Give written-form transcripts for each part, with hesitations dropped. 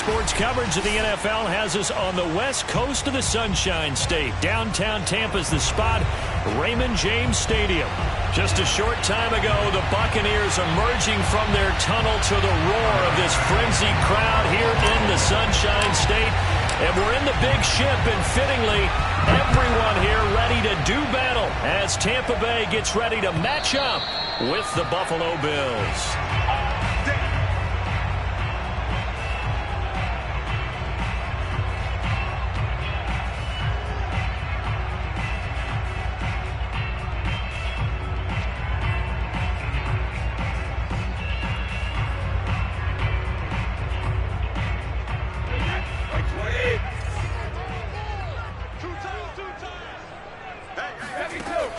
sports coverage of the NFL has us on the west coast of the Sunshine State. Downtown Tampa's the spot, Raymond James Stadium. Just a short time ago, the Buccaneers emerging from their tunnel to the roar of this frenzied crowd here in the Sunshine State. And we're in the big ship, and fittingly, everyone here ready to do battle as Tampa Bay gets ready to match up with the Buffalo Bills.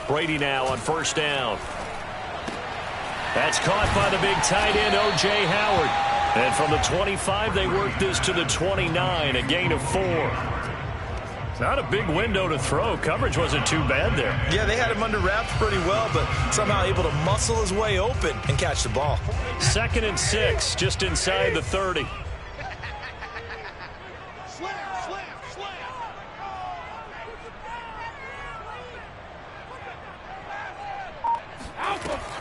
Brady now on first down. That's caught by the big tight end, O.J. Howard. And from the 25, they work this to the 29, a gain of 4. It's not a big window to throw. Coverage wasn't too bad there. Yeah, they had him under wraps pretty well, but somehow able to muscle his way open and catch the ball. 2nd and 6, just inside the 30.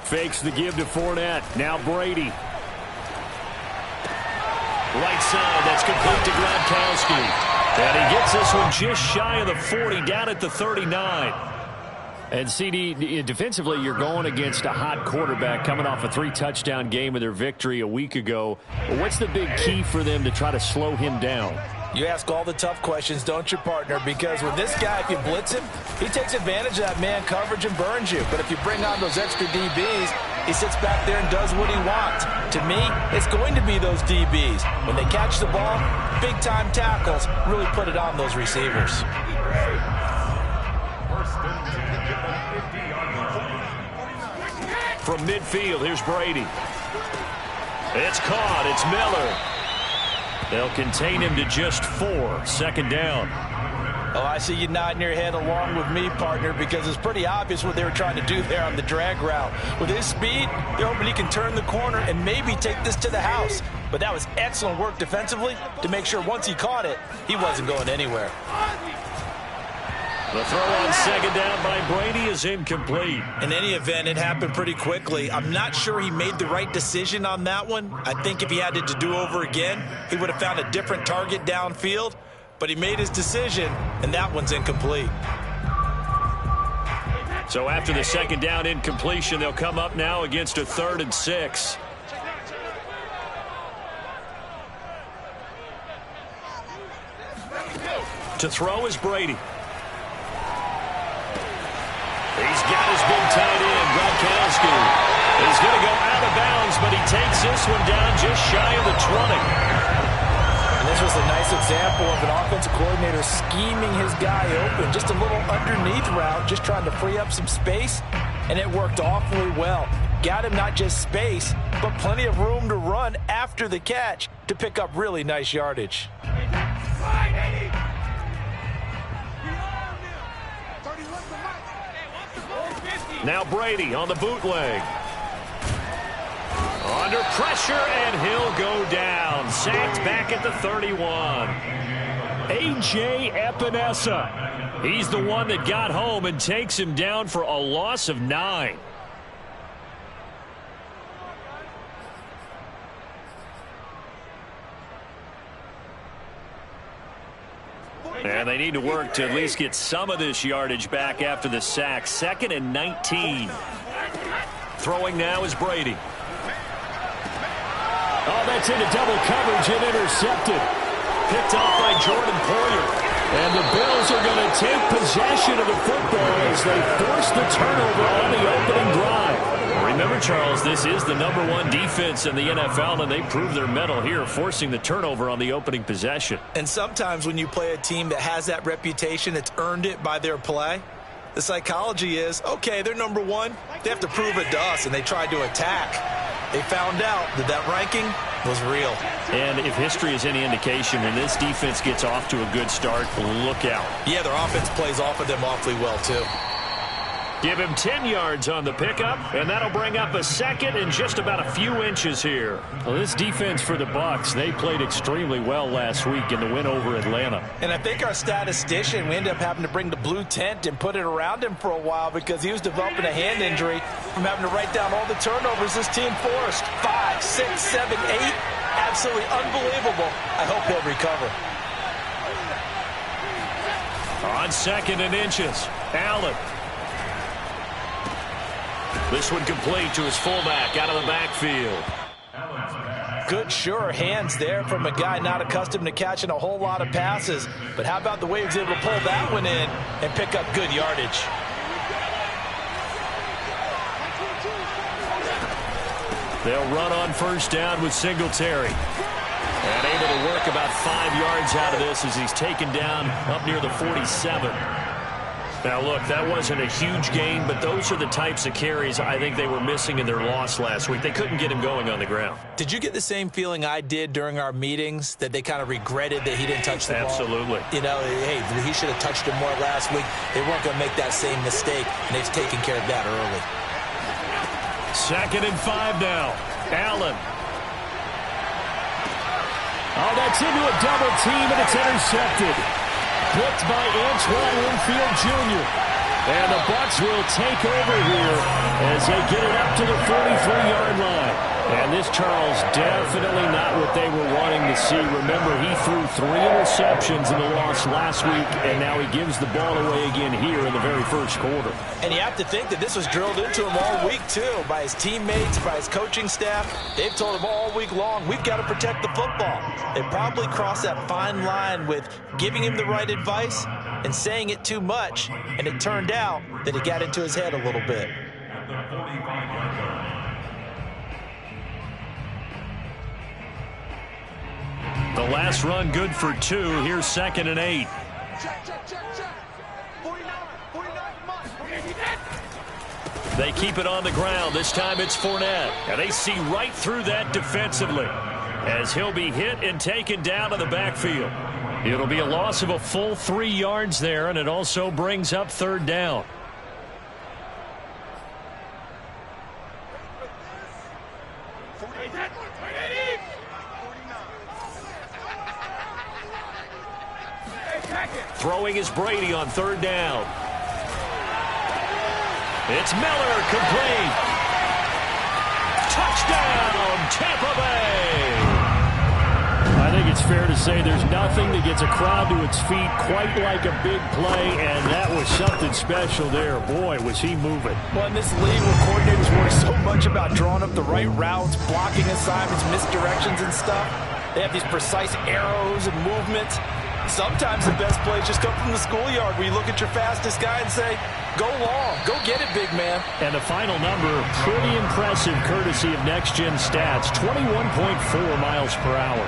Fakes the give to Fournette. Now Brady. Right side, that's complete to Gronkowski. And he gets this one just shy of the 40, down at the 39. And CD, defensively, you're going against a hot quarterback coming off a 3-touchdown game of their victory a week ago. What's the big key for them to try to slow him down? You ask all the tough questions, don't you, partner? Because with this guy, if you blitz him, he takes advantage of that man coverage and burns you. But if you bring on those extra DBs, he sits back there and does what he wants. To me, it's going to be those DBs. When they catch the ball, big-time tackles really put it on those receivers. From midfield, here's Brady. It's caught. It's Miller. They'll contain him to just 4. 2nd down. Oh, I see you nodding your head along with me, partner, because it's pretty obvious what they were trying to do there on the drag route. With his speed, they're hoping he can turn the corner and maybe take this to the house. But that was excellent work defensively to make sure once he caught it, he wasn't going anywhere. The throw on 2nd down by Brady is incomplete. In any event, it happened pretty quickly. I'm not sure he made the right decision on that one. I think if he had it to do over again, he would have found a different target downfield. But he made his decision, and that one's incomplete. So after the 2nd down incompletion, they'll come up now against a 3rd and 6. To throw is Brady. He's got his big tight end, Gronkowski. He's going to go out of bounds, but he takes this one down just shy of the 20. And this was a nice example of an offensive coordinator scheming his guy open. Just a little underneath route, just trying to free up some space, and it worked awfully well. Got him not just space, but plenty of room to run after the catch to pick up really nice yardage. Now Brady on the bootleg. Under pressure, and he'll go down. Sacked back at the 31. A.J. Epinesa. He's the one that got home and takes him down for a loss of 9. And they need to work to at least get some of this yardage back after the sack. 2nd and 19. Throwing now is Brady. Oh, that's into double coverage and intercepted. Picked off by Jordan Poyer. And the Bills are going to take possession of the football as they force the turnover on the opening drive. Remember, Charles, this is the #1 defense in the NFL, and they prove their mettle here, forcing the turnover on the opening possession. And sometimes when you play a team that has that reputation, it's earned it by their play. The psychology is, okay, they're #1. They have to prove it to us, and they tried to attack. They found out that that ranking was real. And if history is any indication, when this defense gets off to a good start, look out. Yeah, their offense plays off of them awfully well, too. Give him 10 yards on the pickup, and that'll bring up a second and just about a few inches here. Well, this defense for the Bucs, they played extremely well last week in the win over Atlanta. And I think our statistician, we ended up having to bring the blue tent and put it around him for a while because he was developing a hand injury from having to write down all the turnovers this team forced. 5, 6, 7, 8. Absolutely unbelievable. I hope he'll recover. On 2nd and inches, Allen. This one complete to his fullback out of the backfield. Good, sure hands there from a guy not accustomed to catching a whole lot of passes. But how about the way he was able to pull that one in and pick up good yardage? They'll run on 1st down with Singletary. And able to work about 5 yards out of this as he's taken down up near the 47. Now, look, that wasn't a huge gain, but those are the types of carries I think they were missing in their loss last week. They couldn't get him going on the ground. Did you get the same feeling I did during our meetings, that they kind of regretted that he didn't touch the ball? Absolutely. You know, hey, he should have touched it more last week. They weren't going to make that same mistake, and they've taken care of that early. 2nd and 5 now. Allen. Oh, that's into a double team, and it's intercepted. Picked by S1W14 Jr. And the Bucs will take over here as they get it up to the 43-yard line. And this, Charles, definitely not what they were wanting to see. Remember, he threw 3 interceptions in the loss last week, and now he gives the ball away again here in the very first quarter. And you have to think that this was drilled into him all week, too, by his teammates, by his coaching staff. They've told him all week long, we've got to protect the football. They probably crossed that fine line with giving him the right advice and saying it too much, and it turned out that it got into his head a little bit. The last run good for 2. Here's 2nd and 8. They keep it on the ground. This time it's Fournette. And they see right through that defensively as he'll be hit and taken down to the backfield. It'll be a loss of a full 3 yards there, and it also brings up 3rd down. Throwing is Brady on 3rd down. It's Miller, complete. Touchdown, Tampa Bay. I think it's fair to say there's nothing that gets a crowd to its feet quite like a big play, and that was something special there. Boy, was he moving. Well, in this league where coordinators worry so much about drawing up the right routes, blocking assignments, misdirections and stuff, they have these precise arrows and movements. Sometimes the best plays just come from the schoolyard where you look at your fastest guy and say, go long, go get it, big man. And the final number, pretty impressive courtesy of Next Gen Stats, 21.4 miles per hour.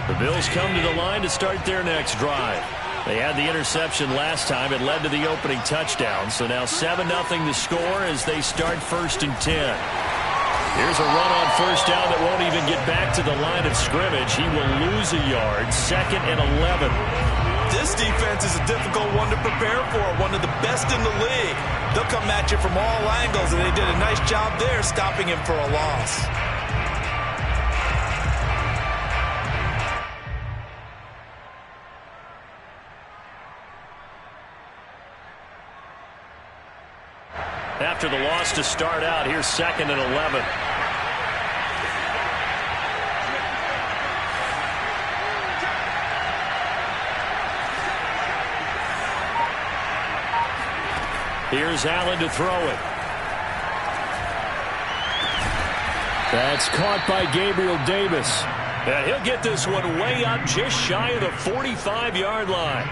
The Bills come to the line to start their next drive. They had the interception last time. It led to the opening touchdown. So now 7-0 to score as they start 1st and 10. Here's a run on 1st down that won't even get back to the line of scrimmage. He will lose a yard. 2nd and 11. This defense is a difficult one to prepare for, one of the best in the league. They'll come at you from all angles, and they did a nice job there stopping him for a loss. After the loss to start out, here's 2nd and 11. Here's Allen to throw it. That's caught by Gabriel Davis. And he'll get this one way up just shy of the 45-yard line.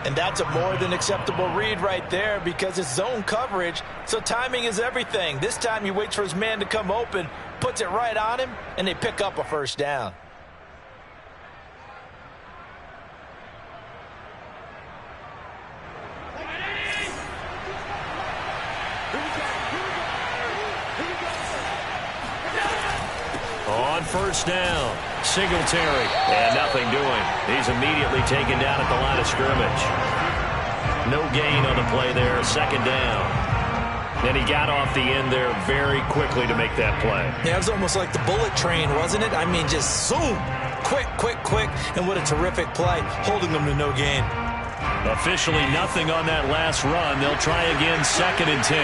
And that's a more than acceptable read right there because it's zone coverage, so timing is everything. This time he waits for his man to come open, puts it right on him, and they pick up a 1st down. first down. Singletary. And nothing doing. He's immediately taken down at the line of scrimmage. No gain on the play there. Second down. And he got off the end there very quickly to make that play. Yeah, it was almost like the bullet train, wasn't it? I mean, just zoom. Quick, quick, quick. And what a terrific play, holding them to no gain. Officially nothing on that last run. They'll try again, 2nd and 10.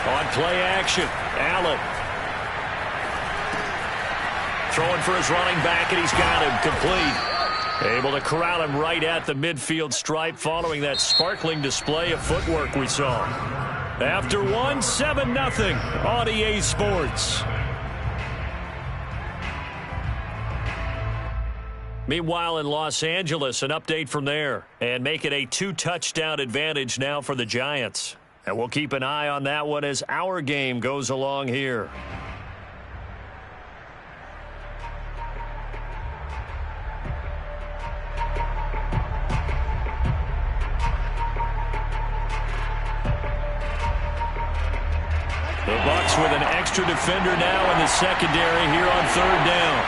On play action, Allen. Throwing for his running back, and he's got him complete. Able to corral him right at the midfield stripe following that sparkling display of footwork we saw. After one, 7-0 on EA Sports. Meanwhile, in Los Angeles, an update from there. And make it a 2-touchdown advantage now for the Giants. And we'll keep an eye on that one as our game goes along here. The Bucs with an extra defender now in the secondary here on 3rd down.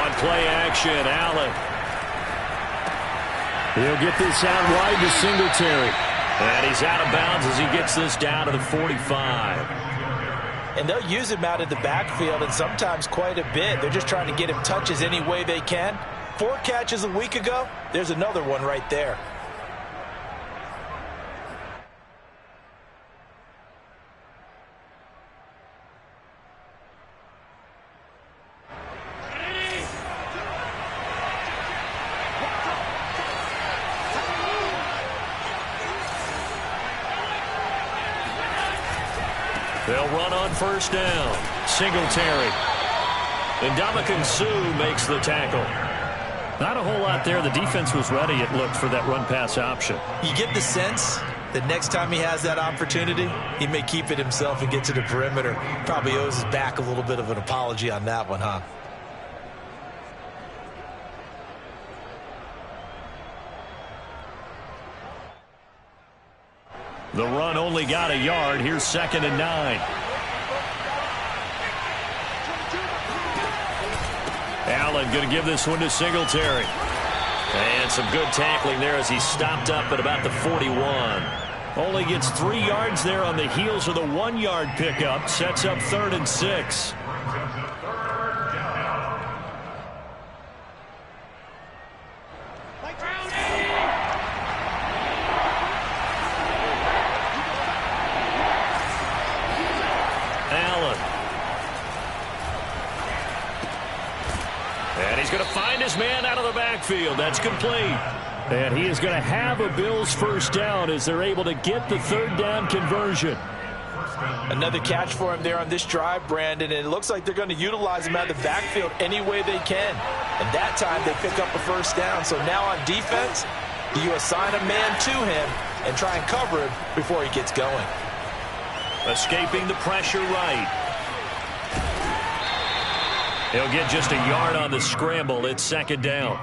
On play action, Allen. He'll get this out wide to Singletary. And he's out of bounds as he gets this down to the 45. And they'll use him out of the backfield, and sometimes quite a bit. They're just trying to get him touches any way they can. 4 catches a week ago. There's another one right there. They'll run on 1st down. Singletary. And Ndamukong Suh makes the tackle. Not a whole lot there. The defense was ready, it looked, for that run-pass option. You get the sense that next time he has that opportunity, he may keep it himself and get to the perimeter. Probably owes his back a little bit of an apology on that one, huh? The run only got a yard. Here's 2nd and 9. Allen going to give this one to Singletary. And some good tackling there as he stopped up at about the 41. Only gets 3 yards there on the heels of the 1-yard pickup. Sets up 3rd and 6. He's going to find his man out of the backfield. That's complete. And he is going to have a Bills first down as they're able to get the 3rd down conversion. Another catch for him there on this drive, Brandon, and it looks like they're going to utilize him out of the backfield any way they can. And that time they pick up a first down. So now on defense, do you assign a man to him and try and cover him before he gets going? Escaping the pressure right. He'll get just a yard on the scramble. It's 2nd down.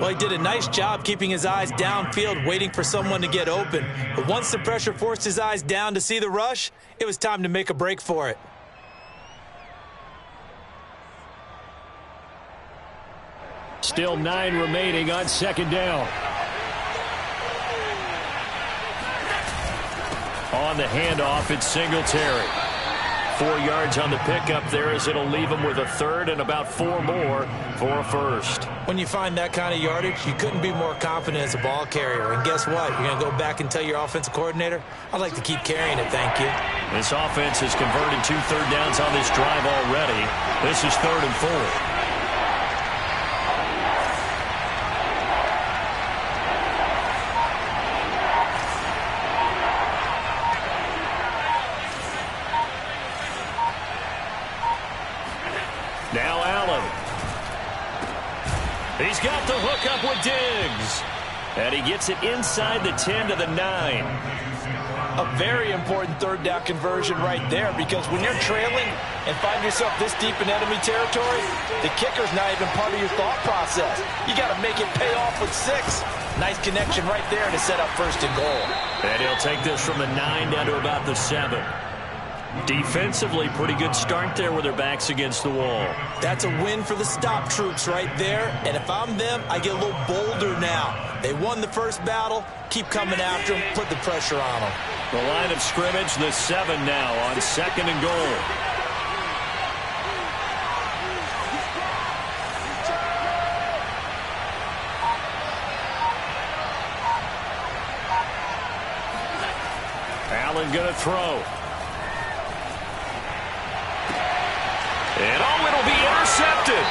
Well, he did a nice job keeping his eyes downfield, waiting for someone to get open. But once the pressure forced his eyes down to see the rush, it was time to make a break for it. Still 9 remaining on 2nd down. On the handoff, it's Singletary. 4 yards on the pickup there as it'll leave him with a 3rd and about 4 more for a first. When you find that kind of yardage, you couldn't be more confident as a ball carrier. And guess what? You're going to go back and tell your offensive coordinator, I'd like to keep carrying it, thank you. This offense has converted 2 third downs on this drive already. This is 3rd and 4. Now Allen. He's got the hook up with Diggs. And he gets it inside the 10 to the 9. A very important third down conversion right there, because when you're trailing and find yourself this deep in enemy territory, the kicker's not even part of your thought process. You got to make it pay off with 6. Nice connection right there to set up 1st and goal. And he'll take this from the 9 down to about the 7. Defensively, pretty good start there with their backs against the wall. That's a win for the stop troops right there. And if I'm them, I get a little bolder now. They won the first battle. Keep coming after them. Put the pressure on them. The line of scrimmage, the 7 now on 2nd and goal. Allen going to throw. And it'll be intercepted.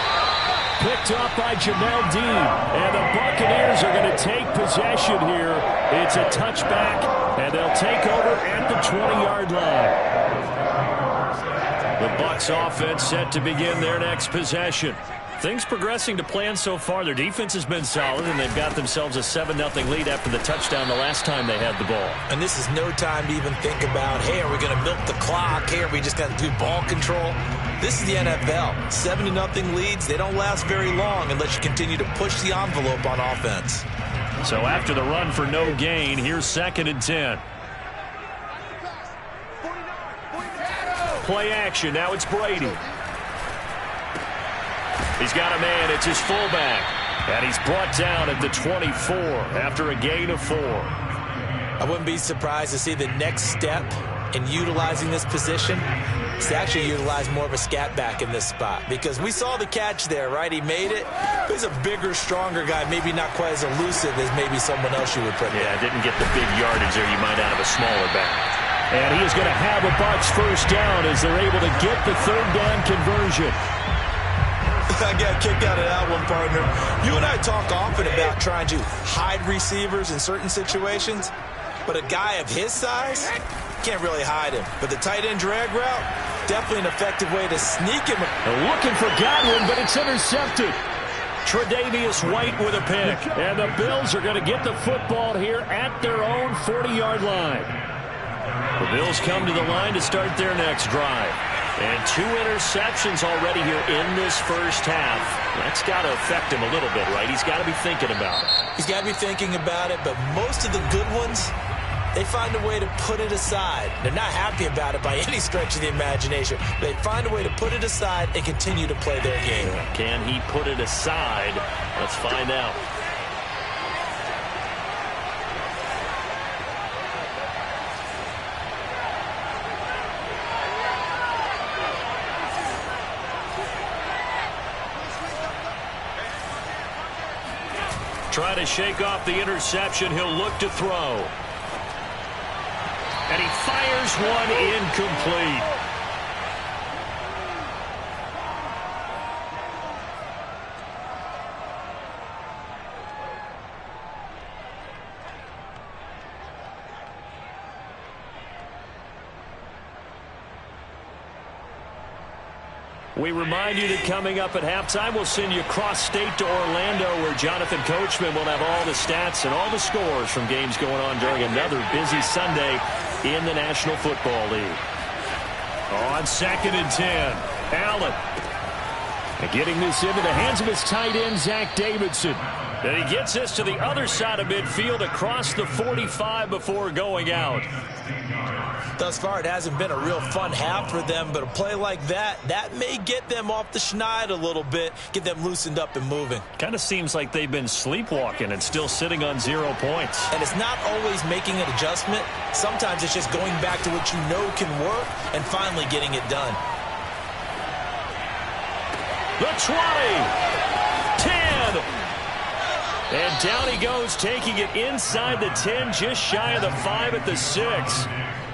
Picked up by Jamel Dean. And the Buccaneers are going to take possession here. It's a touchback, and they'll take over at the 20-yard line. The Bucs offense set to begin their next possession. Things progressing to plan so far. Their defense has been solid, and they've got themselves a 7-0 lead after the touchdown the last time they had the ball. And this is no time to even think about, hey, are we going to milk the clock? Hey, are we just going to do ball control? This is the NFL. 7-0 leads, they don't last very long unless you continue to push the envelope on offense. So after the run for no gain, here's 2nd and 10. Play action. Now it's Brady. He's got a man. It's his fullback. And he's brought down at the 24 after a gain of 4. I wouldn't be surprised to see the next step in utilizing this position is to actually utilize more of a scat back in this spot, because we saw the catch there, right? He made it. He's a bigger, stronger guy, maybe not quite as elusive as maybe someone else you would put there. Yeah, didn't get the big yardage there you might out of a smaller back. And he is going to have a Bucs 1st down as they're able to get the 3rd down conversion. I got a kick out of that one, partner. You and I talk often about trying to hide receivers in certain situations, but a guy of his size can't really hide him. But the tight end drag route, definitely an effective way to sneak him. Looking for Godwin, but it's intercepted. Tre'Davious White with a pick. And the Bills are going to get the football here at their own 40-yard line. The Bills come to the line to start their next drive. And 2 interceptions already here in this first half. That's got to affect him a little bit, right? He's got to be thinking about it. He's got to be thinking about it, but most of the good ones, they find a way to put it aside. They're not happy about it by any stretch of the imagination. They find a way to put it aside and continue to play their game. Can he put it aside? Let's find out. Trying to shake off the interception. He'll look to throw. And he fires one incomplete. We remind you that coming up at halftime, we'll send you cross-state to Orlando, where Jonathan Coachman will have all the stats and all the scores from games going on during another busy Sunday in the National Football League. On 2nd and 10, Allen. And getting this into the hands of his tight end, Zach Davidson. And he gets this to the other side of midfield across the 45 before going out. Thus far, it hasn't been a real fun half for them, but a play like that may get them off the schneid a little bit, get them loosened up and moving. Kind of seems like they've been sleepwalking and still sitting on 0 points. And it's not always making an adjustment. Sometimes it's just going back to what you know can work and finally getting it done. The 20, 10, and down he goes, taking it inside the 10, just shy of the 5 at the 6.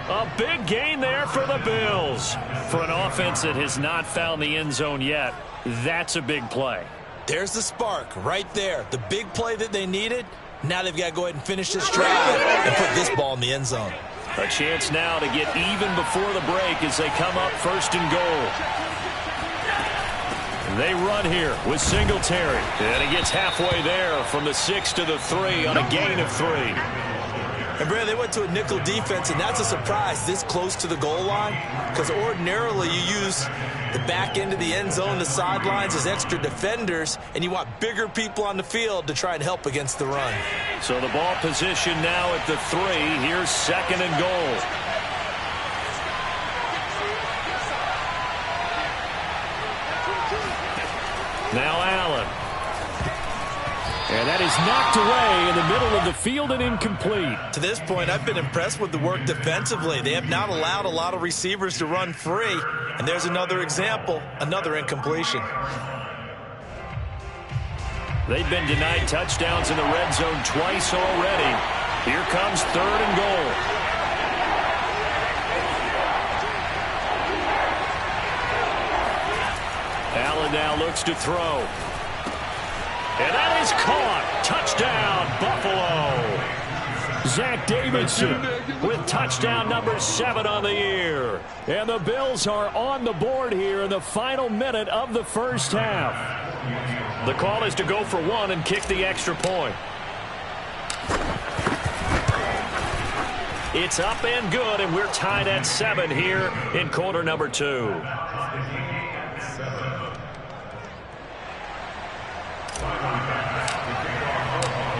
A big gain there for the Bills. For an offense that has not found the end zone yet, that's a big play. There's the spark right there. The big play that they needed. Now they've got to go ahead and finish this drive and put this ball in the end zone. A chance now to get even before the break as they come up 1st and goal. They run here with Singletary. And he gets halfway there from the 6 to the 3 on a gain of 3. And, Brad, they went to a nickel defense, and that's a surprise this close to the goal line, because ordinarily you use the back end of the end zone, the sidelines as extra defenders, and you want bigger people on the field to try and help against the run. So the ball position now at the 3. Here's 2nd and goal. Now Allen. And that is knocked away in the middle of the field and incomplete. To this point, I've been impressed with the work defensively. They have not allowed a lot of receivers to run free. And there's another example, another incompletion. They've been denied touchdowns in the red zone twice already. Here comes 3rd and goal. Allen now looks to throw. And that is caught. Touchdown, Buffalo. Zach Davidson with touchdown number 7 on the year. And the Bills are on the board here in the final minute of the first half. The call is to go for 1 and kick the extra point. It's up and good, and we're tied at 7 here in quarter number 2.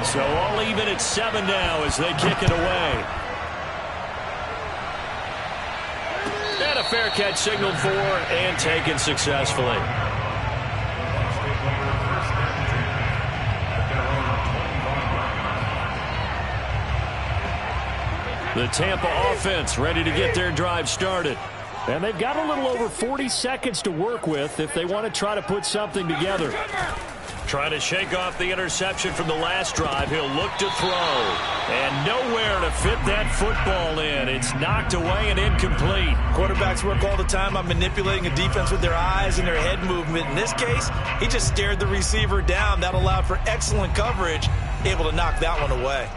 So all even at 7 now as they kick it away. And a fair catch signaled for and taken successfully. The Tampa offense ready to get their drive started. And they've got a little over 40 seconds to work with if they want to try to put something together. Trying to shake off the interception from the last drive. He'll look to throw. And nowhere to fit that football in. It's knocked away and incomplete. Quarterbacks work all the time on manipulating a defense with their eyes and their head movement. In this case, he just stared the receiver down. That allowed for excellent coverage. Able to knock that one away.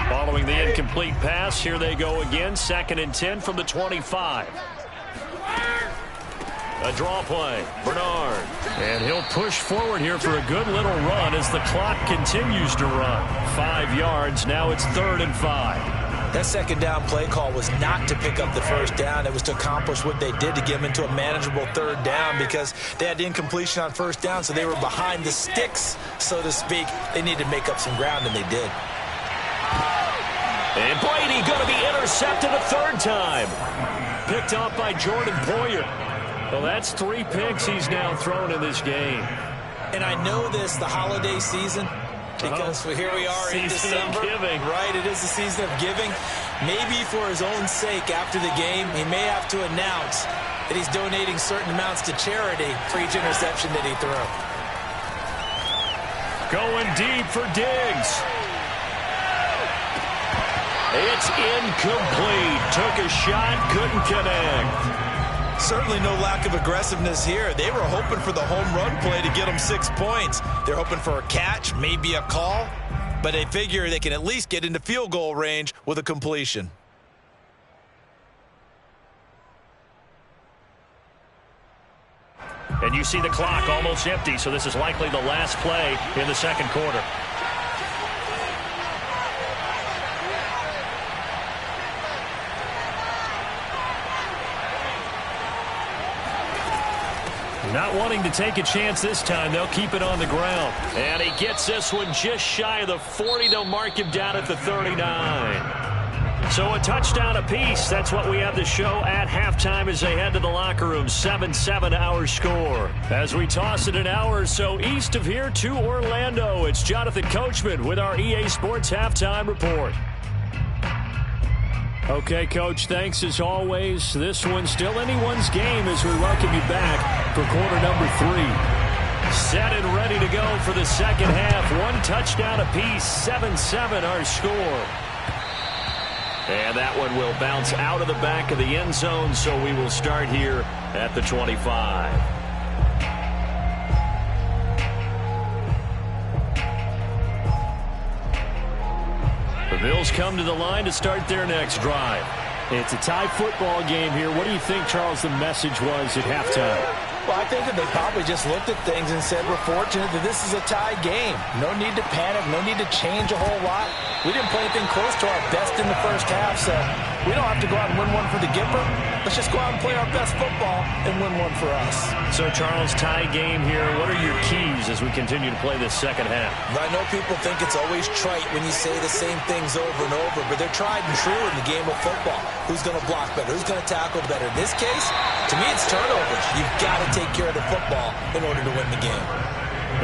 Following the incomplete pass, here they go again. 2nd and 10 from the 25. A draw play. Bernard. And he'll push forward here for a good little run as the clock continues to run. 5 yards. Now it's 3rd and 5. That second down play call was not to pick up the first down. It was to accomplish what they did to get them into a manageable 3rd down because they had the incompletion on 1st down, so they were behind the sticks, so to speak. They needed to make up some ground, and they did. And Brady going to be intercepted a 3rd time. Picked off by Jordan Poyer. Well, that's 3 picks he's now thrown in this game. And I know this, the holiday season, because here we are in December. Giving. Right, it is the season of giving. Maybe for his own sake after the game, he may have to announce that he's donating certain amounts to charity for each interception that he threw. Going deep for Diggs. It's incomplete. Took a shot, couldn't connect. Certainly no lack of aggressiveness here. They were hoping for the home run play to get them 6 points. They're hoping for a catch, maybe a call, but they figure they can at least get into field goal range with a completion. And you see the clock almost empty, so this is likely the last play in the 2nd quarter. Not wanting to take a chance this time. They'll keep it on the ground. And he gets this one just shy of the 40. They'll mark him down at the 39. So a touchdown apiece. That's what we have to show at halftime as they head to the locker room. 7-7 our score. As we toss it an hour or so east of here to Orlando, it's Jonathan Coachman with our EA Sports Halftime Report. Okay, Coach, thanks as always. This one's still anyone's game as we welcome you back for quarter number 3. Set and ready to go for the second half. 1 touchdown apiece, 7-7 our score. And that one will bounce out of the back of the end zone, so we will start here at the 25. The Bills come to the line to start their next drive. It's a tie football game here. What do you think, Charles, the message was at halftime? Well, I think that they probably just looked at things and said, we're fortunate that this is a tie game. No need to panic, no need to change a whole lot. We didn't play anything close to our best in the first half, so we don't have to go out and win one for the Gipper. Let's just go out and play our best football and win one for us. So, Charles, tie game here. What are your keys as we continue to play this second half? I know people think it's always trite when you say the same things over and over, but they're tried and true in the game of football. Who's going to block better? Who's going to tackle better? In this case, to me, it's turnovers. You've got to take care of the football in order to win the game.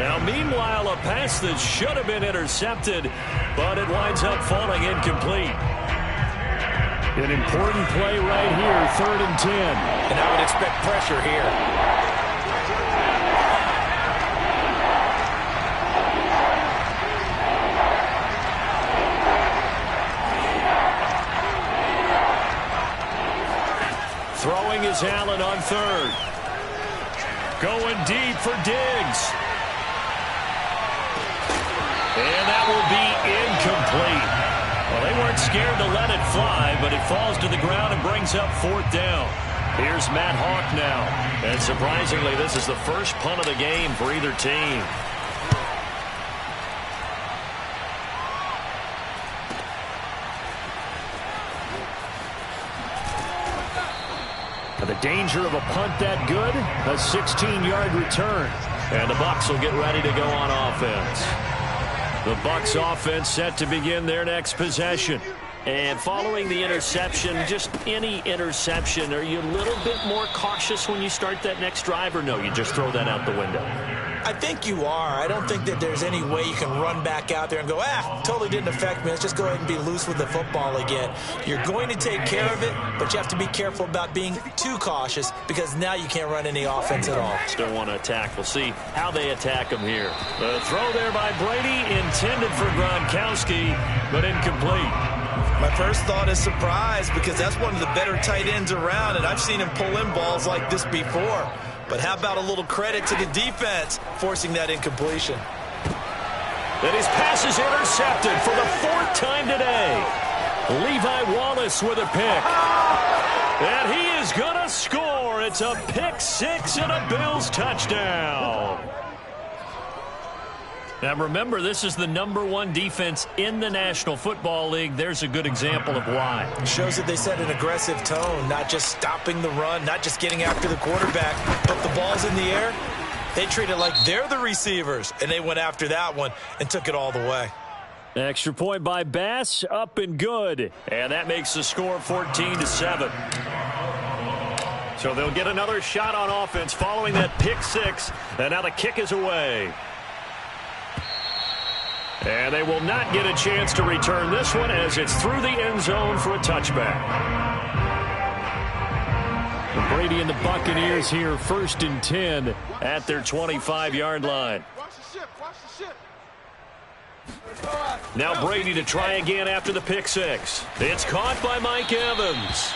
Now, meanwhile, a pass that should have been intercepted, but it winds up falling incomplete. An important play right here, 3rd and 10. And I would expect pressure here. Throwing is Allen on 3rd. Going deep for Diggs. And that will be incomplete. Well, they weren't scared to let it fly, but it falls to the ground and brings up 4th down. Here's Matt Hawk now. And surprisingly, this is the first punt of the game for either team. The danger of a punt that good, a 16-yard return. And the Bucs will get ready to go on offense. The Bucs offense set to begin their next possession. And following the interception, just any interception, are you a little bit more cautious when you start that next drive, or no, you just throw that out the window? I think you are. I don't think that there's any way you can run back out there and go, totally didn't affect me. Let's just go ahead and be loose with the football again. You're going to take care of it, but you have to be careful about being too cautious because now you can't run any offense at all. Still want to attack. We'll see how they attack them here. The throw there by Brady, intended for Gronkowski, but incomplete. My first thought is surprise because that's one of the better tight ends around, and I've seen him pull in balls like this before. But how about a little credit to the defense forcing that incompletion? And his pass is intercepted for the 4th time today. Levi Wallace with a pick. And he is going to score. It's a pick 6 and a Bills touchdown. Now remember, this is the #1 defense in the National Football League. There's a good example of why. It shows that they set an aggressive tone, not just stopping the run, not just getting after the quarterback, but the ball's in the air. They treat it like they're the receivers, and they went after that one and took it all the way. Extra point by Bass, up and good. And that makes the score 14-7. So they'll get another shot on offense following that pick 6, and now the kick is away. And they will not get a chance to return this one as it's through the end zone for a touchback. And Brady and the Buccaneers here 1st and 10 at their 25-yard line. Now Brady to try again after the pick 6. It's caught by Mike Evans.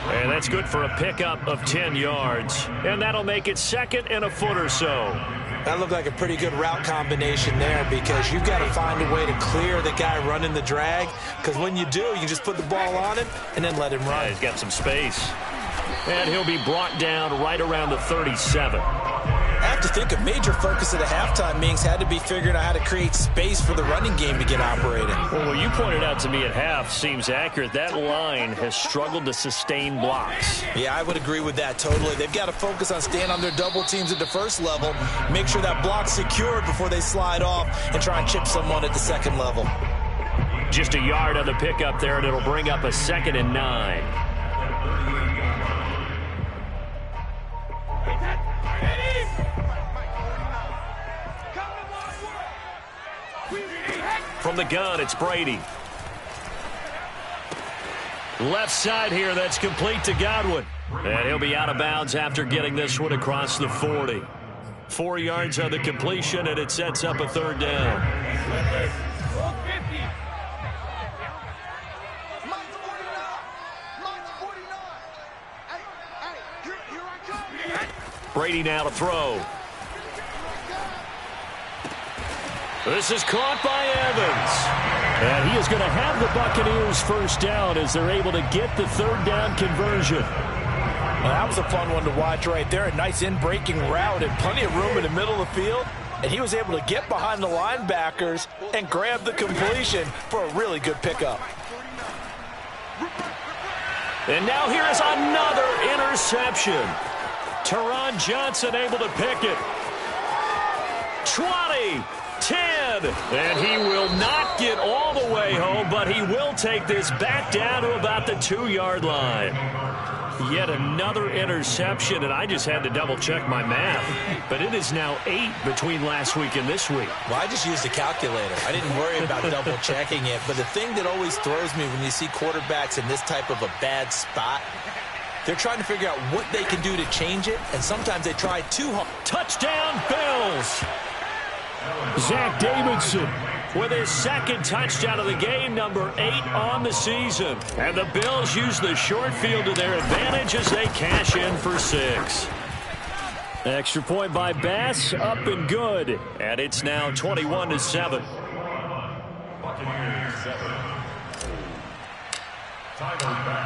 And that's good for a pickup of 10 yards. And that'll make it 2nd and a foot or so. That looked like a pretty good route combination there because you've got to find a way to clear the guy running the drag. Because when you do, you just put the ball on him and then let him run. Yeah, he's got some space. And he'll be brought down right around the 37. I have to think a major focus of the halftime meetings had to be figuring out how to create space for the running game to get operating. Well, what you pointed out to me at half seems accurate. That line has struggled to sustain blocks. Yeah, I would agree with that totally. They've got to focus on staying on their double teams at the first level, make sure that block's secured before they slide off and try and chip someone at the second level. Just a yard on the pickup there, and it'll bring up a 2nd and 9. From the gun, it's Brady. Left side here, that's complete to Godwin. And he'll be out of bounds after getting this one across the 40. 4 yards on the completion, and it sets up a 3rd down. Brady now to throw. This is caught by Evans. And he is going to have the Buccaneers 1st down as they're able to get the 3rd down conversion. Well, that was a fun one to watch right there. A nice in-breaking route and plenty of room in the middle of the field. And he was able to get behind the linebackers and grab the completion for a really good pickup. And now here is another interception. Teron Johnson able to pick it. 20, 10, and he will not get all the way home, but he will take this back down to about the 2-yard line. Yet another interception, and I just had to double-check my math. But it is now 8 between last week and this week. Well, I just used a calculator. I didn't worry about double-checking it. But the thing that always throws me when you see quarterbacks in this type of a bad spot, they're trying to figure out what they can do to change it, and sometimes they try too hard. Touchdown, Bills! Zach Davidson with his second touchdown of the game, number 8 on the season. And the Bills use the short field to their advantage as they cash in for 6. Extra point by Bass, up and good. And it's now 21-7.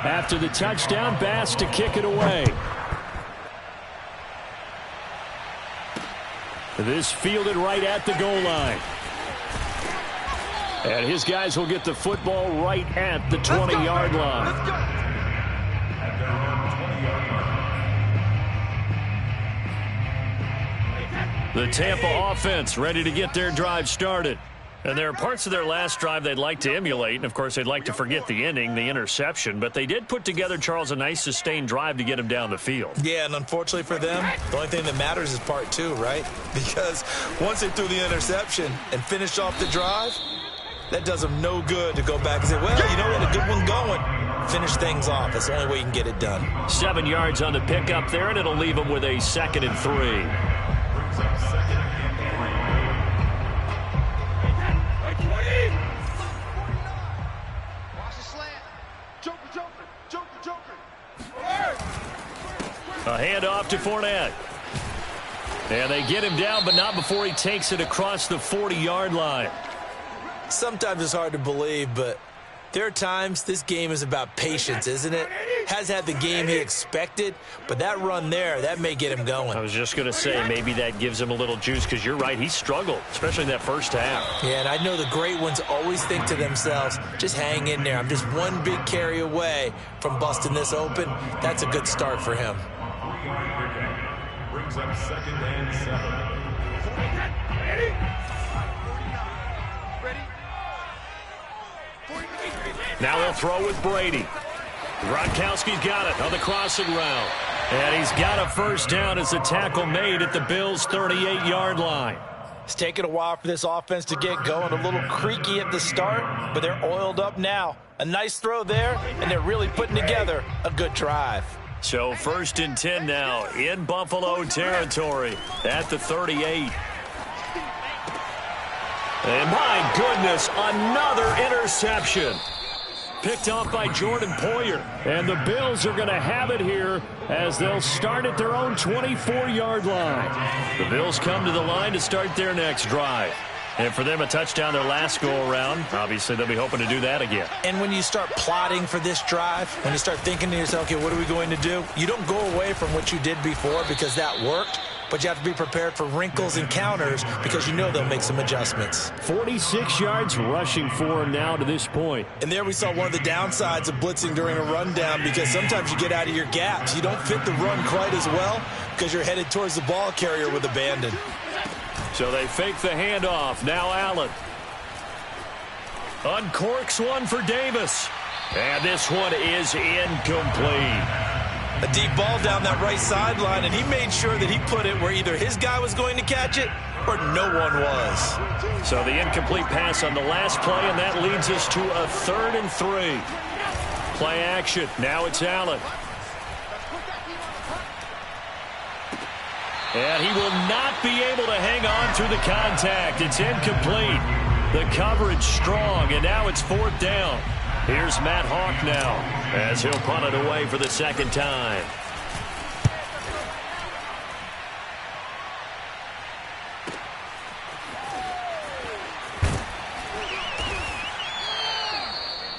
After the touchdown, Bass to kick it away. This fielded right at the goal line. And his guys will get the football right at the 20-yard line. The Tampa offense ready to get their drive started. And there are parts of their last drive they'd like to emulate. And, of course, they'd like to forget the ending, the interception. But they did put together, Charles, a nice sustained drive to get him down the field. Yeah, and unfortunately for them, the only thing that matters is part 2, right? Because once they threw the interception and finished off the drive, that does them no good to go back and say, well, you know, we had a good one going. Finish things off. That's the only way you can get it done. 7 yards on the pickup there, and it'll leave them with a 2nd and 3. A handoff to Fournette. And they get him down, but not before he takes it across the 40-yard line. Sometimes it's hard to believe, but there are times this game is about patience, isn't it? Has had the game he expected, but that run there, that may get him going. I was just going to say, maybe that gives him a little juice, because you're right, he struggled, especially in that first half. Yeah, and I know the great ones always think to themselves, just hang in there. I'm just one big carry away from busting this open. That's a good start for him. Brings up 2nd and 7. Now they'll throw with Brady. Gronkowski's got it on the crossing route. And he's got a first down as the tackle made at the Bills' 38-yard line. It's taken a while for this offense to get going. A little creaky at the start, but they're oiled up now. A nice throw there, and they're really putting together a good drive. So 1st and 10 now in Buffalo territory at the 38. And my goodness, another interception. Picked off by Jordan Poyer. And the Bills are going to have it here as they'll start at their own 24-yard line. The Bills come to the line to start their next drive. And for them, a touchdown their last go-around. Obviously, they'll be hoping to do that again. And when you start plotting for this drive, when you start thinking to yourself, okay, what are we going to do? You don't go away from what you did before because that worked. But you have to be prepared for wrinkles and counters because you know they'll make some adjustments. 46 yards rushing for him now to this point. And there we saw one of the downsides of blitzing during a rundown because sometimes you get out of your gaps. You don't fit the run quite as well because you're headed towards the ball carrier with abandon. So they fake the handoff. Now Allen. Uncorks one for Davis. And this one is incomplete. A deep ball down that right sideline, and he made sure that he put it where either his guy was going to catch it or no one was. So the incomplete pass on the last play, and that leads us to a 3rd and 3. Play action. Now it's Allen. And he will not be able to hang on through the contact. It's incomplete. The coverage strong, and now it's 4th down. Here's Matt Hawk now as he'll punt it away for the 2nd time.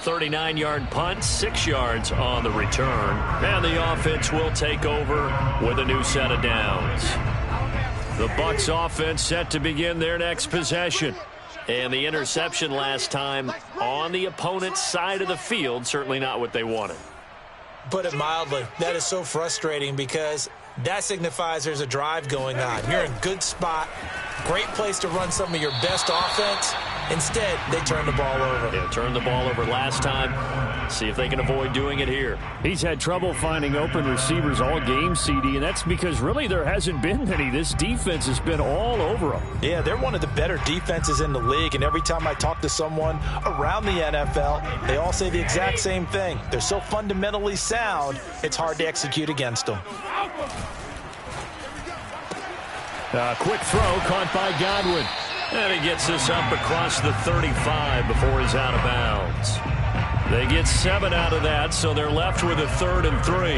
39-yard punt, 6 yards on the return. And the offense will take over with a new set of downs. The Bucs offense set to begin their next possession. And the interception last time on the opponent's side of the field, certainly not what they wanted. Put it mildly, that is so frustrating because that signifies there's a drive going on. You're in a good spot, great place to run some of your best offense. Instead, they turn the ball over. Yeah, turned the ball over last time. See if they can avoid doing it here. He's had trouble finding open receivers all game, CD, and that's because really there hasn't been many. This defense has been all over them. Yeah, they're one of the better defenses in the league, and every time I talk to someone around the NFL, they all say the exact same thing. They're so fundamentally sound, it's hard to execute against them. Quick throw caught by Godwin. And he gets this up across the 35 before he's out of bounds. They get 7 out of that, so they're left with a 3rd and 3.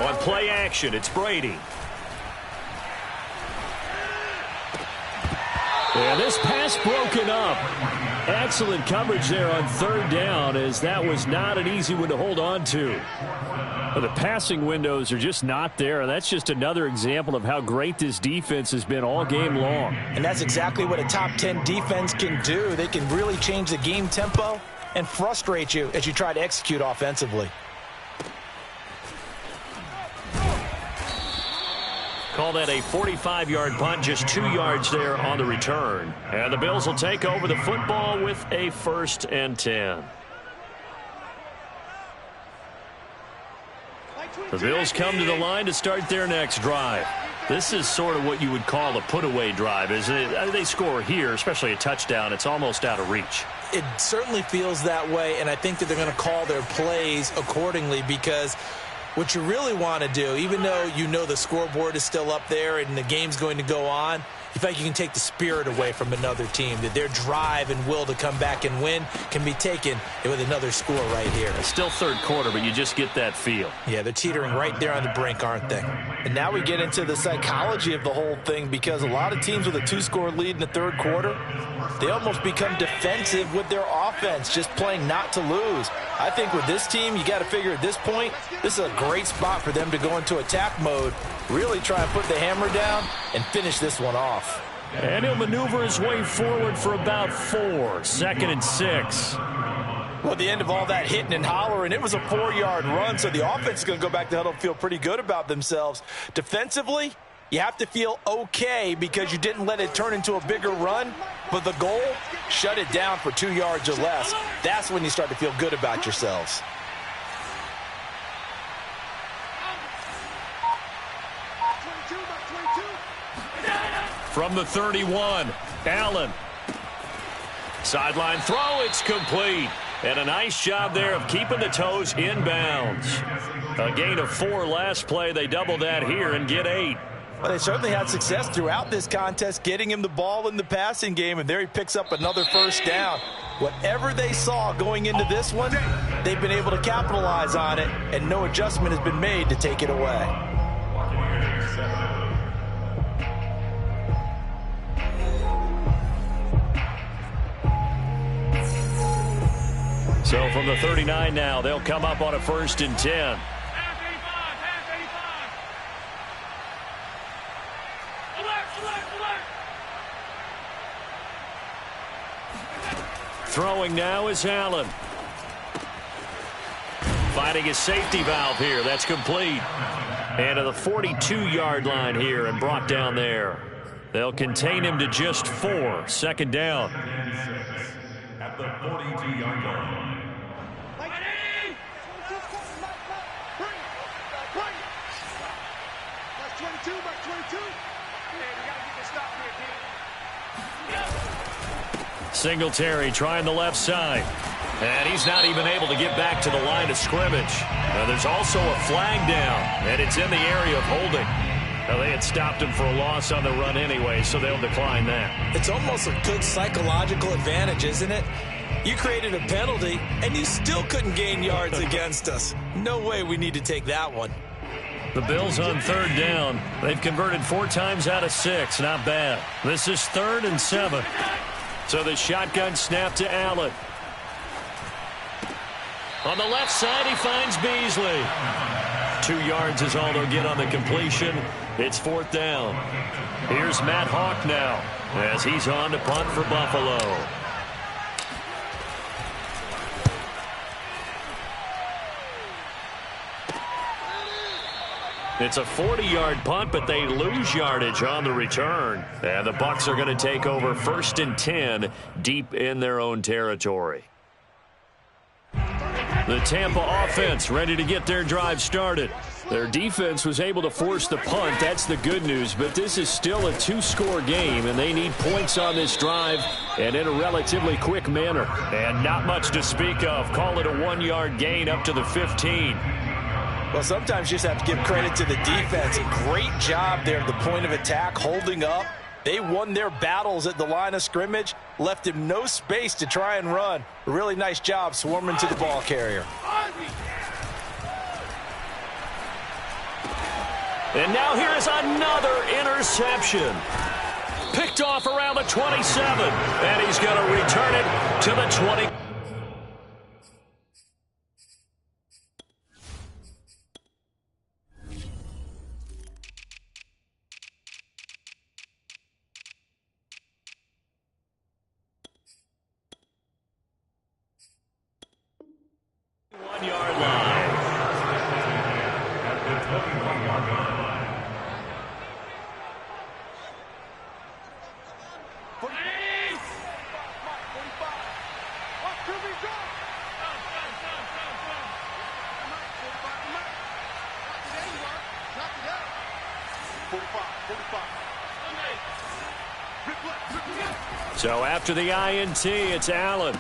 On play action, it's Brady. And this pass broken up. Excellent coverage there on 3rd down, as that was not an easy one to hold on to. But the passing windows are just not there. That's just another example of how great this defense has been all game long. And that's exactly what a top 10 defense can do. They can really change the game tempo and frustrate you as you try to execute offensively. Call that a 45-yard punt, just 2 yards there on the return. And the Bills will take over the football with a 1st and 10. The Bills come to the line to start their next drive. This is sort of what you would call a put-away drive, isn't it? They score here, especially a touchdown. It's almost out of reach. It certainly feels that way, and I think that they're going to call their plays accordingly because what you really want to do, even though you know the scoreboard is still up there and the game's going to go on, you feel like you can take the spirit away from another team, that their drive and will to come back and win can be taken with another score right here. It's still 3rd quarter, but you just get that feel. Yeah, they're teetering right there on the brink, aren't they? And now we get into the psychology of the whole thing because a lot of teams with a 2-score lead in the 3rd quarter, they almost become defensive with their offense, just playing not to lose. I think with this team, you got to figure at this point, this is a great spot for them to go into attack mode, really try and put the hammer down and finish this one off. And he'll maneuver his way forward for about 4. 2nd and 6. Well, at the end of all that hitting and hollering, it was a 4-yard run, so the offense is going to go back to huddle and feel pretty good about themselves. Defensively, you have to feel okay because you didn't let it turn into a bigger run, but the goal, shut it down for 2 yards or less. That's when you start to feel good about yourselves. From the 31, Allen. Sideline throw, it's complete. And a nice job there of keeping the toes inbounds. A gain of 4 last play. They double that here and get 8. Well, they certainly had success throughout this contest, getting him the ball in the passing game, and there he picks up another 1st down. Whatever they saw going into this one, they've been able to capitalize on it, and no adjustment has been made to take it away. So from the 39 now, they'll come up on a 1st and 10. Throwing now is Allen. Finding his safety valve here. That's complete. And to the 42-yard line here and brought down there. They'll contain him to just 4. 2nd down. At the 42-yard line. Singletary trying the left side. And he's not even able to get back to the line of scrimmage. There's also a flag down, and it's in the area of holding. Now, they had stopped him for a loss on the run anyway, so they'll decline that. It's almost a good psychological advantage, isn't it? You created a penalty, and you still couldn't gain yards against us. No way we need to take that one. The Bills on third down. They've converted 4 times out of 6. Not bad. This is 3rd and 7. So the shotgun snap to Allen. On the left side, he finds Beasley. 2 yards is all they'll get on the completion. It's 4th down. Here's Matt Hawk now as he's on to punt for Buffalo. It's a 40-yard punt, but they lose yardage on the return. And the Bucs are going to take over 1st and 10 deep in their own territory. The Tampa offense ready to get their drive started. Their defense was able to force the punt. That's the good news, but this is still a 2-score game, and they need points on this drive and in a relatively quick manner. And not much to speak of. Call it a 1-yard gain up to the 15. Well, sometimes you just have to give credit to the defense. Great job there at the point of attack, holding up. They won their battles at the line of scrimmage, left him no space to try and run. A really nice job swarming to the ball carrier. And now here is another interception. Picked off around the 27, and he's going to return it to the 20. One-yard line. So after the INT, it's Allen.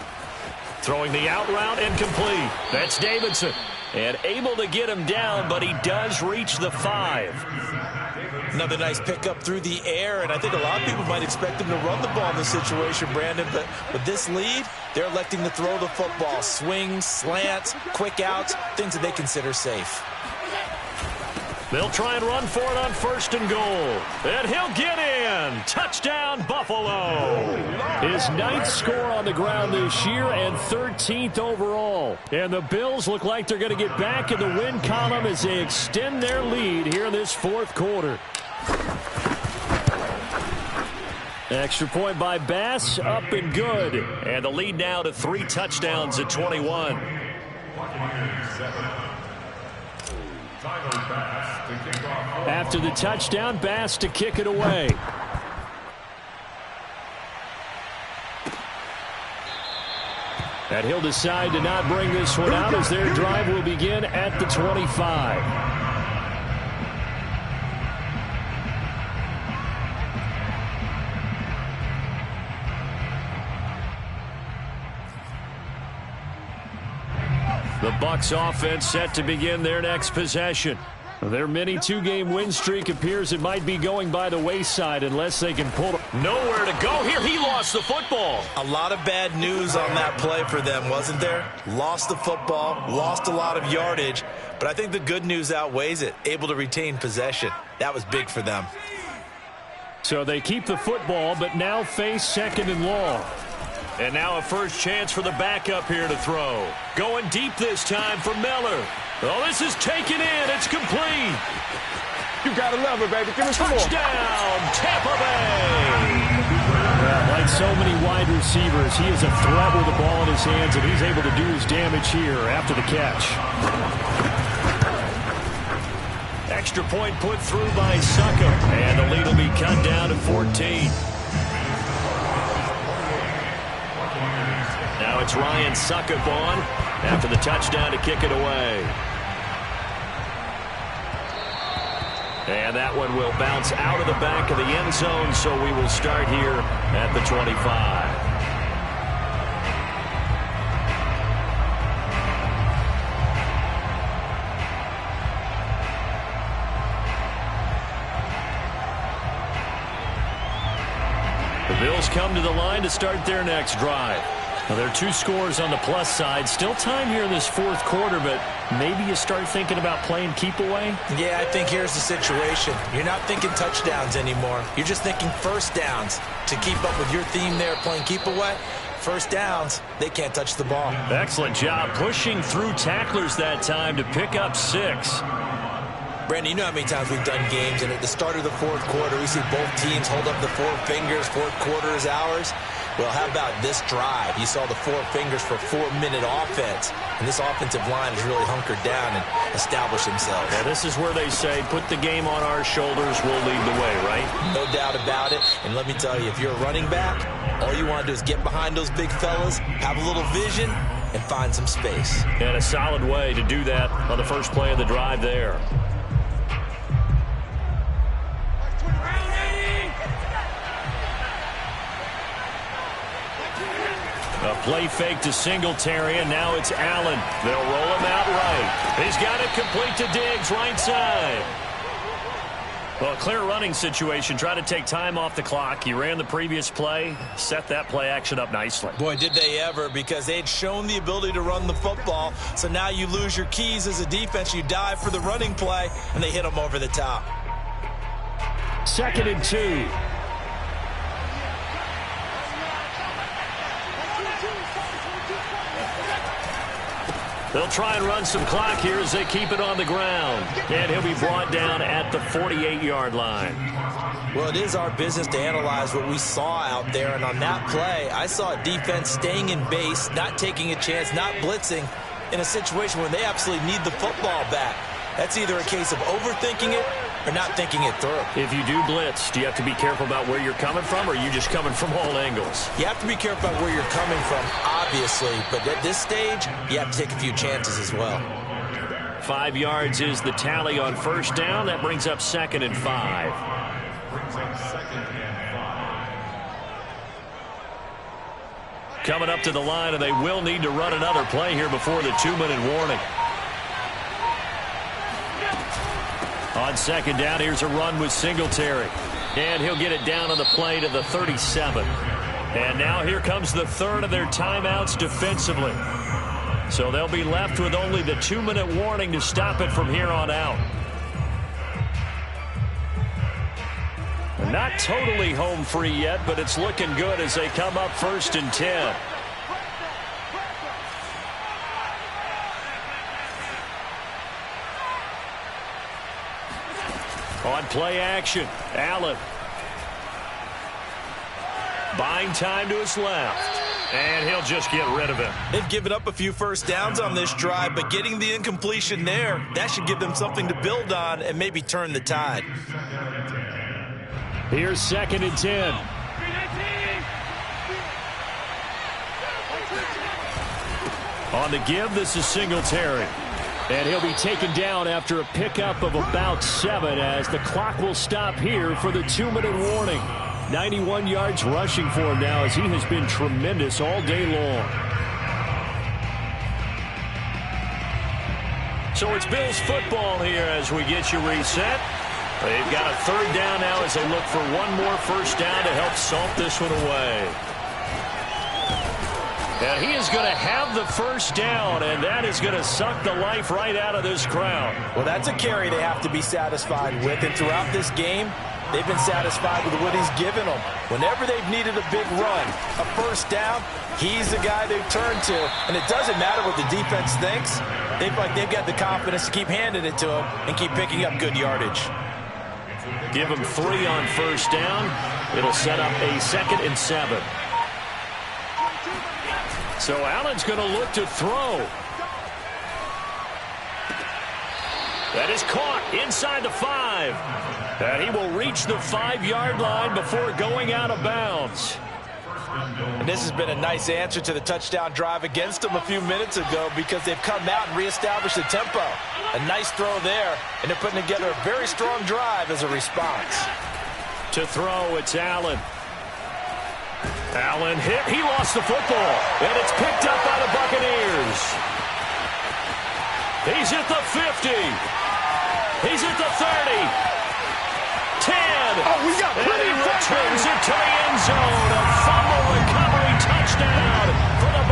Throwing the out route incomplete. That's Davidson. And able to get him down, but he does reach the 5. Another nice pickup through the air, and I think a lot of people might expect him to run the ball in this situation, Brandon, but with this lead, they're electing to throw the football. Swings, slants, quick outs, things that they consider safe. They'll try and run for it on 1st and goal. And he'll get in. Touchdown, Buffalo. His 9th score on the ground this year and 13th overall. And the Bills look like they're going to get back in the win column as they extend their lead here in this 4th quarter. Extra point by Bass, up and good. And the lead now to 3 touchdowns at 21. After the touchdown, Bass to kick it away. And he'll decide to not bring this one out as their drive will begin at the 25. The Bucs offense set to begin their next possession. Their mini 2-game win streak appears it might be going by the wayside unless they can pull. Nowhere to go here. He lost the football. A lot of bad news on that play for them, wasn't there? Lost the football, lost a lot of yardage, but I think the good news outweighs it. Able to retain possession. That was big for them. So they keep the football, but now face 2nd and long. And now a first chance for the backup here to throw. Going deep this time for Miller. Oh, this is taken in. It's complete. You got to love it, baby. Give us some more. Touchdown, Tampa Bay. Like so many wide receivers, he is a threat with the ball in his hands, and he's able to do his damage here after the catch. Extra point put through by Succop, and the lead will be cut down to 14. Now it's Ryan Succop on after the touchdown to kick it away. And that one will bounce out of the back of the end zone, so we will start here at the 25. The Bills come to the line to start their next drive. Well, there are 2 scores on the plus side. Still time here in this fourth quarter, but maybe you start thinking about playing keep away? Yeah, I think here's the situation. You're not thinking touchdowns anymore. You're just thinking first downs. To keep up with your theme there, playing keep away, first downs, they can't touch the ball. Excellent job pushing through tacklers that time to pick up 6. Brandon, you know how many times we've done games, and at the start of the fourth quarter, we see both teams hold up the 4 fingers, fourth quarter is ours. Well, how about this drive? You saw the 4 fingers for 4-minute offense, and this offensive line has really hunkered down and established themselves. Yeah, this is where they say, put the game on our shoulders, we'll lead the way, right? No doubt about it, and let me tell you, if you're a running back, all you want to do is get behind those big fellas, have a little vision, and find some space. And a solid way to do that on the first play of the drive there. A play fake to Singletary, and now it's Allen. They'll roll him out right. He's got it complete to Diggs, right side. Well, a clear running situation. Try to take time off the clock. He ran the previous play, set that play action up nicely. Boy, did they ever, because they'd shown the ability to run the football. So now you lose your keys as a defense. You dive for the running play, and they hit them over the top. 2nd and 2. They'll try and run some clock here as they keep it on the ground. And he'll be brought down at the 48-yard line. Well, it is our business to analyze what we saw out there. And on that play, I saw a defense staying in base, not taking a chance, not blitzing, in a situation where they absolutely need the football back. That's either a case of overthinking it or not thinking it through. If you do blitz, do you have to be careful about where you're coming from, or are you just coming from all angles? You have to be careful about where you're coming from, obviously, but at this stage, you have to take a few chances as well. 5 yards is the tally on first down. That brings up 2nd and 5. Coming up to the line, and they will need to run another play here before the 2-minute warning. On 2nd down, here's a run with Singletary. And he'll get it down on the play to the 37. And now here comes the 3rd of their timeouts defensively. So they'll be left with only the 2-minute warning to stop it from here on out. Not totally home free yet, but it's looking good as they come up 1st and 10. On play action, Allen. Buying time to his left. And he'll just get rid of it. They've given up a few first downs on this drive, but getting the incompletion there, that should give them something to build on and maybe turn the tide. Here's 2nd and 10. On the give, this is Singletary. And he'll be taken down after a pickup of about 7 as the clock will stop here for the 2-minute warning. 91 yards rushing for him now as he has been tremendous all day long. So it's Bills football here as we get you reset. They've got a 3rd down now as they look for one more first down to help salt this one away. And he is going to have the first down, and that is going to suck the life right out of this crowd. Well, that's a carry they have to be satisfied with, and throughout this game, they've been satisfied with what he's given them. Whenever they've needed a big run, a first down, he's the guy they've turned to. And it doesn't matter what the defense thinks. They've got the confidence to keep handing it to him and keep picking up good yardage. Give him 3 on first down. It'll set up a 2nd and 7. So Allen's going to look to throw. That is caught inside the 5. And he will reach the 5-yard line before going out of bounds. And this has been a nice answer to the touchdown drive against them a few minutes ago because they've come out and reestablished the tempo. A nice throw there, and they're putting together a very strong drive as a response. To throw, it's Allen. Allen hit. He lost the football, and it's picked up by the Buccaneers. He's at the 50. He's at the 30. 10. Oh, we got plenty and he of returns it to the end zone. A fumble recovery touchdown for the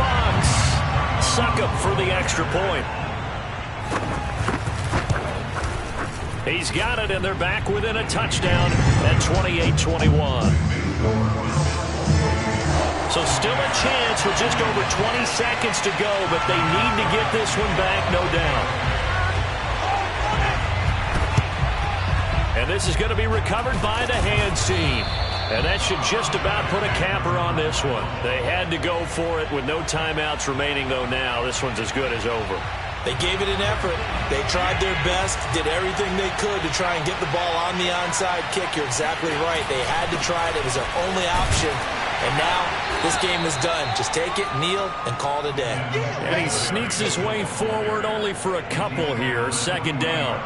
Beckham for the extra point. He's got it, and they're back within a touchdown at 28-21. So still a chance with just over 20 seconds to go, but they need to get this one back, no doubt. And this is going to be recovered by the hands team. And that should just about put a capper on this one. They had to go for it with no timeouts remaining, though now. This one's as good as over. They gave it an effort. They tried their best, did everything they could to try and get the ball on the onside kick. You're exactly right. They had to try it. It was their only option. And now this game is done. Just take it, kneel, and call it a day. And he sneaks his way forward only for a couple here. Second down.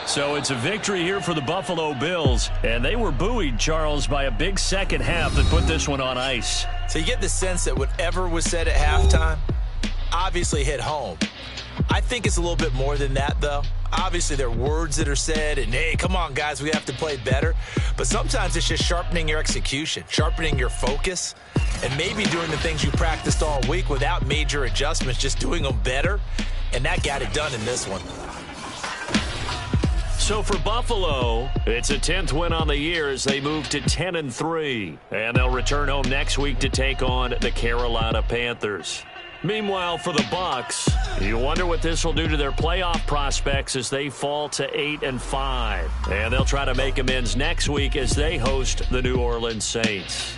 So it's a victory here for the Buffalo Bills. And they were buoyed, Charles, by a big second half that put this one on ice. So you get the sense that whatever was said at halftime obviously hit home. I think it's a little bit more than that, though. Obviously, there are words that are said, and, hey, come on, guys, we have to play better. But sometimes it's just sharpening your execution, sharpening your focus, and maybe doing the things you practiced all week without major adjustments, just doing them better. And that got it done in this one. So for Buffalo, it's a 10th win on the year as they move to 10-3. And they'll return home next week to take on the Carolina Panthers. Meanwhile, for the Bucs, you wonder what this will do to their playoff prospects as they fall to 8-5. And they'll try to make amends next week as they host the New Orleans Saints.